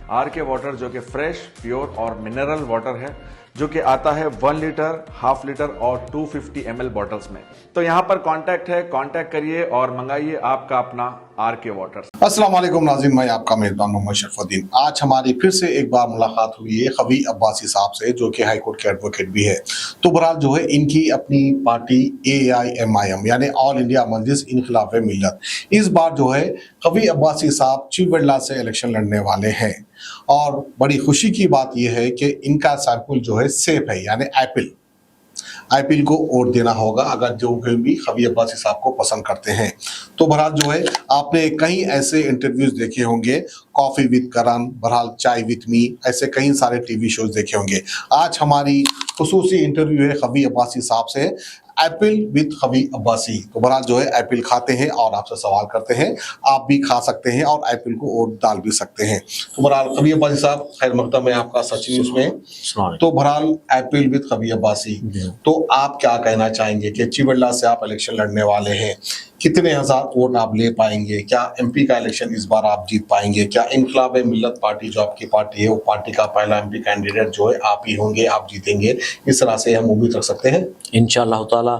Are के water जो कि फ्रेश, प्योर और मिनरल वाटर है, जो कि आता है 1 लीटर, हाफ लीटर और 250 ml बॉटल्स में। तो यहाँ पर कांटेक्ट है, कांटेक्ट करिए और मंगाइए आपका अपना आर के वाटर। अस्सलाम वालेकुम नाज़रीन, मैं आपका मेज़बान मोहम्मद शरफुद्दीन। आज हमारी फिर से एक बार मुलाकात हुई है खवी अब्बासी साहब से, जो कि हाई कोर्ट के एडवोकेट भी है। तो बहरहाल जो है इनकी अपनी पार्टी AIMIM यानी ऑल इंडिया मजलिस इनखिलाफ मिल्लत, इस बार जो है खवी अब्बासी साहब चिवड़ला से इलेक्शन लड़ने वाले हैं। और बड़ी खुशी की बात यह है कि इनका सैंपल जो है सेफ है, यानी आईपीएल को वोट देना होगा अगर जो भी खवी अब्बासी साहब को पसंद करते हैं। तो बहरहाल जो है आपने कई ऐसे इंटरव्यूज देखे होंगे, कॉफी विद करण, बहरहाल चाय विद मी, ऐसे कई सारे टीवी शोज देखे होंगे। आज हमारी खुसूसी इंटरव्यू है खवी अब्बासी साहब से, एप्पल विद खवी अब्बासी। तो बहरहाल जो है एप्पल खाते हैं और आपसे सवाल करते हैं, आप भी खा सकते हैं और एप्पल को वोट डाल भी सकते हैं। तो बहरहाल खवी अब्बासी साहब, खैर मकदम है आपका सच न्यूज़ में। तो बहरहाल एप्पल विद खवी अब्बासी, तो आप क्या कहना चाहेंगे कि चिवड़ला से आप इलेक्शन लड़ने वाले हैं, कितने हजार वोट आप ले पाएंगे? क्या MP का इलेक्शन इस बार आप जीत पाएंगे? क्या इनकलाब मिल्लत पार्टी जो आपकी पार्टी है, वो पार्टी का पहला MP कैंडिडेट जो है आप ही होंगे, आप जीतेंगे, इस तरह से हम उम्मीद रख सकते हैं? इंशाअल्लाह ताला।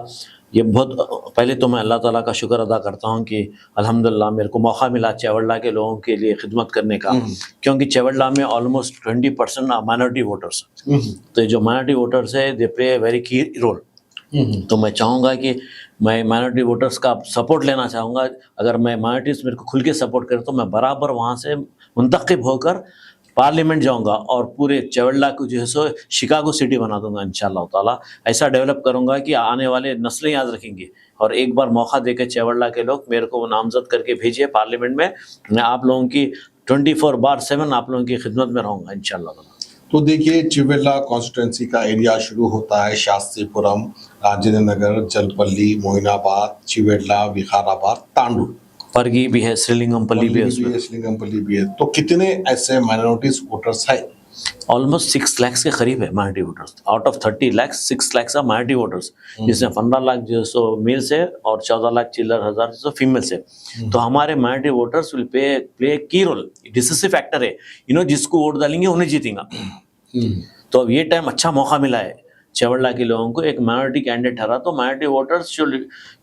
ये बहुत पहले तो मैं अल्लाह ताला का शुक्र अदा करता हूँ कि अल्हम्दुलिल्लाह मेरे को मौका मिला चिवड़ला के लोगों के लिए खिदमत करने का, क्योंकि चिवड़ला में ऑलमोस्ट 20% माइनॉरिटी वोटर्स, तो जो माइनॉरिटी वोटर्स है दे प्ले वेरी की रोल। तो मैं चाहूँगा कि मैं माइनॉरिटी वोटर्स का सपोर्ट लेना चाहूँगा। अगर मैं माइनॉरिटीज़ मेरे को खुल के सपोर्ट करें तो मैं बराबर वहाँ से मुंतखब होकर पार्लियामेंट जाऊंगा और पूरे चिवड़ला को जो है सो शिकागो सिटी बना दूंगा इंशाअल्लाह ताला। ऐसा डेवलप करूंगा कि आने वाले नस्लें याद रखेंगे। और एक बार मौका देकर चिवड़ला के लोग मेरे को नामजद करके भेजिए पार्लियामेंट में, मैं आप लोगों की 24/7 आप लोगों की खिदमत में रहूँगा इंशाअल्लाह ताला। तो देखिए, चिवड़ला कॉन्स्टिट्यूंसी का एरिया शुरू होता है शास्त्रीपुरम, राजेंद्र नगर, जलपल्ली, मोइनाबाद, चिवड़ला, विकाराबाद, तांडू, परगी भी है, श्रीलिंगमपल्ली भी है, श्रीलिंगमपल्ली भी है। तो कितने ऐसे माइनॉरिटीज वोटर्स है? ऑलमोस्ट 6 लाख के करीब है minority voters. Out of 30 lakh 6 lakh are minority voters, जिसमें 15 लाख जो है सो मेल्स है और 14 लाख चिल्लर हजार जो फीमेल्स है। तो हमारे माइनॉरिटी वोटर्स विल प्ले की रोल, डिसिसिव फैक्टर है। जिसको वोट डालेंगे उन्हें जीतेगा। तो अब ये टाइम अच्छा मौका मिला है चिवड़ला के लोगों को, एक माइनॉरिटी कैंडिडेट हरा तो minority voters should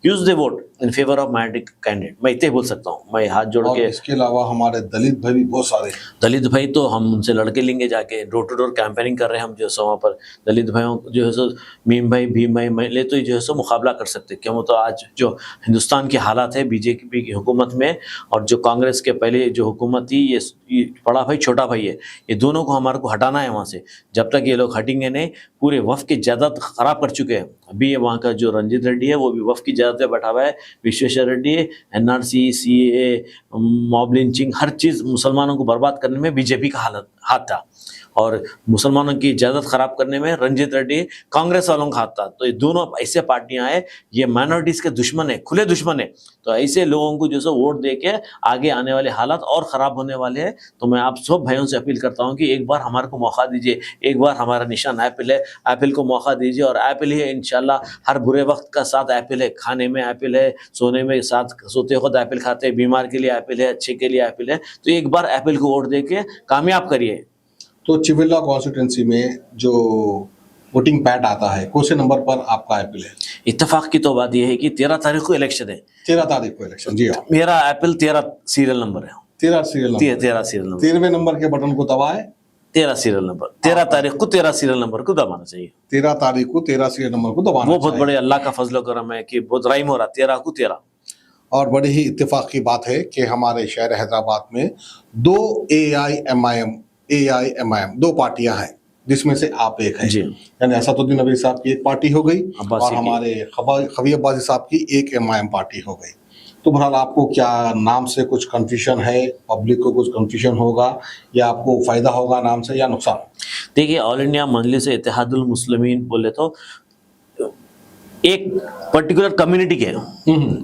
use the vote in favour of minority candidate. मैं इतने बोल सकता हूँ, मैं हाथ जोड़ के। इसके अलावा हमारे दलित भाई भी बहुत सारे, दलित भाई तो हम उनसे लड़के लेंगे जाके, डोर टू डोर कैंपेनिंग कर रहे हैं हम जो है सो वहाँ पर। दलित भाइयों जो है सो मीम भाई, भीम भाई, मैले तो जो है सो मुकाबला कर सकते, क्यों तो आज जो हिंदुस्तान की हालात है BJP की हुकूमत में और जो कांग्रेस के पहले जो हुकूमत थी, ये बड़ा भाई छोटा भाई है, ये दोनों को हमारे को हटाना है वहाँ से। जब तक ये लोग हटेंगे नहीं, पूरे वफ़ की जायदाद खराब कर चुके हैं। अभी ये वहाँ का जो रंजीत रेड्डी है वो भी वफ़ की जायदाद पे बैठा हुआ है। Vishweshwar Reddy, NRC, CAA, mob lynching, हर चीज़ मुसलमानों को बर्बाद करने में BJP का हाथ था, और मुसलमानों की जायदाद खराब करने में रंजीत रेड्डी, कांग्रेस वालों का हाथ था। तो ये दोनों ऐसे पार्टियां हैं, ये माइनॉरिटीज़ के दुश्मन है, खुले दुश्मन है। तो ऐसे लोगों को जो है वोट दे के आगे आने वाले हालात और ख़राब होने वाले हैं। तो मैं आप सब भाइयों से अपील करता हूँ कि एक बार हमारे को मौका दीजिए, एक बार हमारा निशान एप्पल है, एप्पल को मौका दीजिए। और एप्पल ही है इंशाल्लाह, हर बुरे वक्त का साथ एप्पल है, खाने में एप्पल है, सोने में साथ सोते वक्त एप्पल खाते हैं, बीमार के लिए एप्पल है, अच्छे के लिए एप्पल है। तो एक बार एप्पल को वोट दे के कामयाब करिए। तो चिवड़ला कॉन्स्टिट्यूंसी में जो वोटिंग पैड आता है, कौन से नंबर पर आपका एप्पल है? इत्तेफाक की तो बात यह है कि 13 तारीख को इलेक्शन है। 13 तारीख को इलेक्शन, जी हाँ। मेरा एप्पल 13 सीरियल नंबर है। 13 सीरियल नंबर, 13 सीरियल नंबर, 13वें नंबर के बटन को दबाए। 13 सीरियल नंबर, 13 तारीख को 13 सीरियल नंबर को दबाना चाहिए। 13 तारीख को 13 सीरियल नंबर को दबाना, वो बहुत बड़े अल्लाह का फजल करम है कि बहुत राइम हो रहा, 13 को 13। और बड़ी ही इत्तेफाक की बात है कि हमारे शहर हैदराबाद में 2 AIMIM 2 पार्टियां हैं, जिसमें से आप एक हैं। यानी असदुद्दीन अवैसी साहब की एक पार्टी हो गई और हमारे खवी अब्बासी साहब की एक MIM पार्टी हो गई। तो बहरहाल आपको क्या नाम से कुछ कंफ्यूजन है, पब्लिक को कुछ कंफ्यूजन होगा, या आपको फायदा होगा नाम से या नुकसान? देखिए, ऑल इंडिया मजलिस इत्तेहादुल मुस्लिमीन बोले तो एक पर्टिकुलर कम्युनिटी के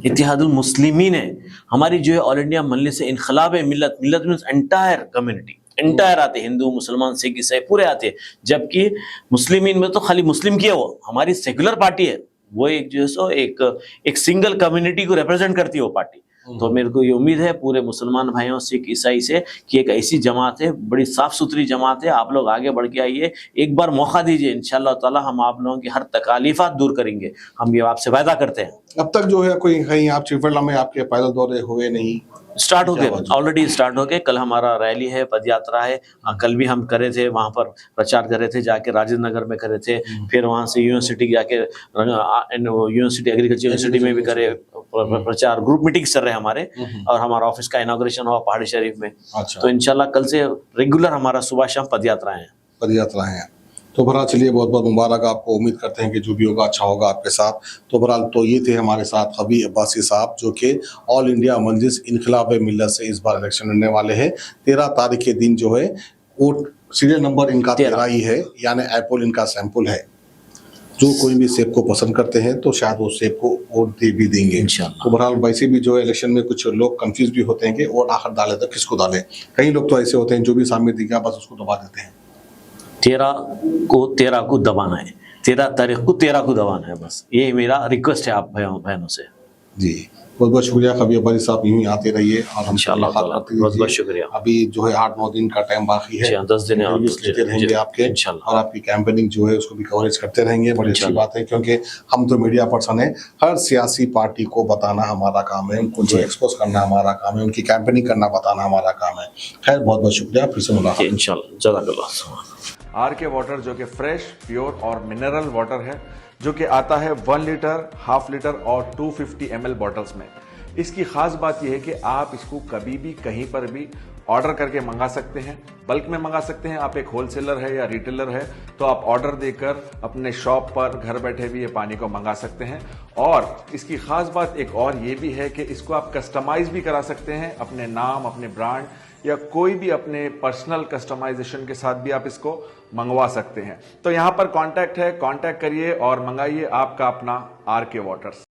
इत्तेहादुल मुस्लिमीन है। हमारी जो है ऑल इंडिया मजलिस इनकलाब मिल्लत, मिल्लत मींस एंटायर कम्युनिटी, एंटायर आते, हिंदू मुसलमान सिख ईसाई पूरे आते। जबकि मुस्लिमीन में तो खाली मुस्लिम की है, वो हमारी सेकुलर पार्टी है, वो एक जो है सो एक सिंगल कम्युनिटी को रिप्रेजेंट करती है वो पार्टी। तो मेरे को ये उम्मीद है पूरे मुसलमान भाइयों, सिख ईसाई से कि एक ऐसी जमात है, बड़ी साफ सुथरी जमात है, आप लोग आगे बढ़ के आइए, एक बार मौका दीजिए, इंशाअल्लाह ताला हम आप लोगों की हर तकालीफात दूर करेंगे, हम ये आपसे वायदा करते हैं। अब तक जो है कोई कहीं आप चिफरला में आपके पैदल दौरे हुए नहीं? स्टार्ट हो गए, ऑलरेडी स्टार्ट हो गए। कल हमारा रैली है, पद यात्रा है, कल भी हम करे थे, वहाँ पर प्रचार करे थे, जाके राजेंद्र नगर में करे थे, फिर वहाँ से यूनिवर्सिटी जाके यूनिवर्सिटी एग्रीकल्चर यूनिवर्सिटी में भी करे प्रचार, ग्रुप मीटिंग्स चल रहे हैं हमारे, और हमारा ऑफिस का इनॉग्रेशन हुआ पहाड़ी शरीफ में। अच्छा। तो इंशाल्लाह कल से रेगुलर हमारा सुबह शाम पद यात्राएं हैं। पद यात्राएं हैं। तो बहरहाल चलिए, बहुत बहुत मुबारक आपको, उम्मीद करते हैं कि जो भी होगा अच्छा होगा आपके साथ। तो बहरहाल तो ये थे हमारे साथ हबी अब्बासी साहब, जो कि ऑल इंडिया मजलिस इनकलाब मिल्लत से इस बार इलेक्शन लड़ने वाले हैं। 13 तारीख के दिन जो है वोट, सीरियल नंबर इनका 13 ही है, यानी एप्पल इनका सैंपल है। जो कोई भी सेब को पसंद करते हैं तो शायद वो सेब को वोट दे भी देंगे इंशाअल्लाह। तो बहरहाल वैसे भी जो है इलेक्शन में कुछ लोग कंफ्यूज भी होते हैं कि वोट आखिर डाले तो किसको डालें। कई लोग तो ऐसे होते हैं जो भी सामने दिखा बस उसको दबा देते हैं। 13 को दबाना है, 13 तारीख को 13 को दबाना है, बस ये मेरा रिक्वेस्ट है आप बहनों से। जी, बहुत बहुत शुक्रिया कभी अब्बासी साहब, यूं ही आते रहिए और हम इंशाअल्लाह बहुत बहुत शुक्रिया। अभी जो है 8-9 दिन का टाइम बाकी है, 10 दिन और लेते रहेंगे आपके इंशाअल्लाह, और आपकी कैंपेनिंग जो है उसको भी कवरेज करते रहेंगे। बड़ी अच्छी बात है, क्योंकि हम तो मीडिया पर्सन है, हर सियासी पार्टी को बताना हमारा काम है, उनको जो एक्सपोज करना हमारा काम है, उनकी कैंपेनिंग करना बताना हमारा काम है। खैर, बहुत बहुत शुक्रिया, फिर से मुलाकात इंशाअल्लाह। जज़ाकल्लाह। RK वाटर जो कि फ्रेश, प्योर और मिनरल वाटर है, जो कि आता है 1 लीटर, हाफ लीटर और 250 ml बॉटल्स में। इसकी खास बात यह है कि आप इसको कभी भी कहीं पर भी ऑर्डर करके मंगा सकते हैं, बल्क में मंगा सकते हैं। आप एक होलसेलर है या रिटेलर है तो आप ऑर्डर देकर अपने शॉप पर घर बैठे भी ये पानी को मंगा सकते हैं। और इसकी खास बात एक और ये भी है कि इसको आप कस्टमाइज भी करा सकते हैं अपने नाम, अपने ब्रांड या कोई भी अपने पर्सनल कस्टमाइजेशन के साथ भी आप इसको मंगवा सकते हैं। तो यहाँ पर कांटेक्ट है, कांटेक्ट करिए और मंगाइए आपका अपना RK वाटर्स।